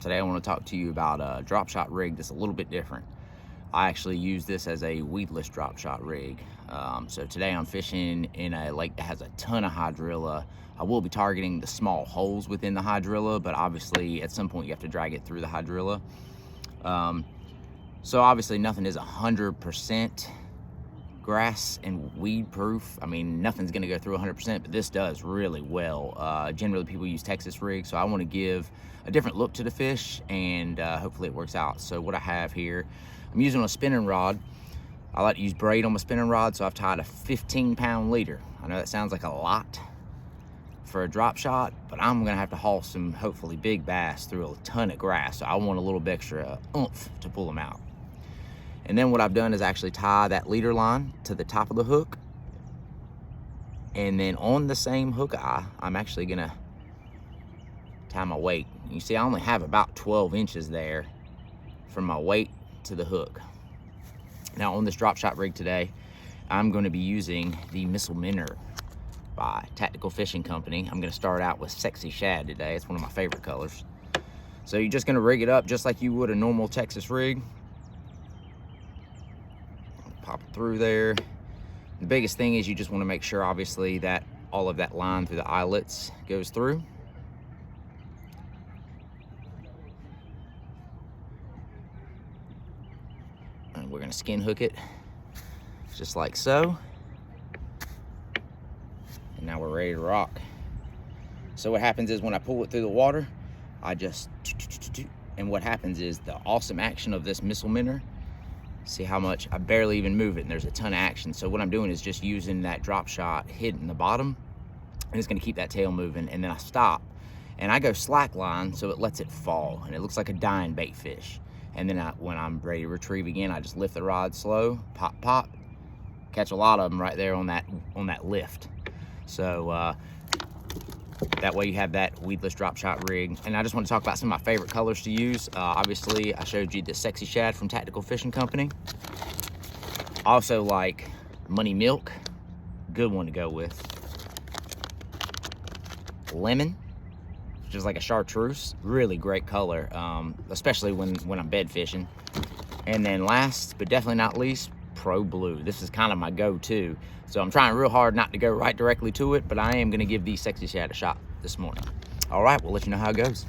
Today I want to talk to you about a drop shot rig that's a little bit different. I actually use this as a weedless drop shot rig. So today I'm fishing in a lake that has a ton of hydrilla. I will be targeting the small holes within the hydrilla, but obviously at some point you have to drag it through the hydrilla. So obviously nothing is 100% grass and weed proof. I mean, nothing's gonna go through 100%, but this does really well. Generally people use Texas rigs, so I want to give a different look to the fish, and hopefully it works out. So what I have here, I'm using a spinning rod. I like to use braid on my spinning rod, so I've tied a 15-pound leader. I know that sounds like a lot for a drop shot, but I'm gonna have to haul some hopefully big bass through a ton of grass, so I want a little bit extra oomph to pull them out. And then what I've done is actually tie that leader line to the top of the hook. And then on the same hook eye, I'm actually gonna tie my weight. You see, I only have about 12 inches there from my weight to the hook. Now on this drop shot rig today, I'm gonna be using the Missile Minnow by Tactical Fishing Company. I'm gonna start out with Sexy Shad today. It's one of my favorite colors. So you're just gonna rig it up just like you would a normal Texas rig. Pop it through there. The biggest thing is you just want to make sure, obviously, that all of that line through the eyelets goes through. And we're going to skin hook it just like so. And now we're ready to rock. So what happens is when I pull it through the water, I just, and what happens is the awesome action of this Missile Minnow. See how much I barely even move it, and there's a ton of action. So what I'm doing is just using that drop shot hidden in the bottom, and it's gonna keep that tail moving. And then I stop and I go slack line so it lets it fall, and it looks like a dying bait fish. And then when I'm ready to retrieve again, I just lift the rod slow, pop, pop, catch a lot of them right there on that lift. So that way you have that weedless drop shot rig. And I just want to talk about some of my favorite colors to use. Obviously, I showed you the Sexy Shad from Tactical Fishing Company. Also like Money Milk, good one to go with. Lemon, which is like a chartreuse, really great color, especially when I'm bed fishing. And then last, but definitely not least, Pro Blue. This is kind of my go-to. So I'm trying real hard not to go right directly to it, but I am gonna give the Sexy Shad a shot this morning. All right, we'll let you know how it goes.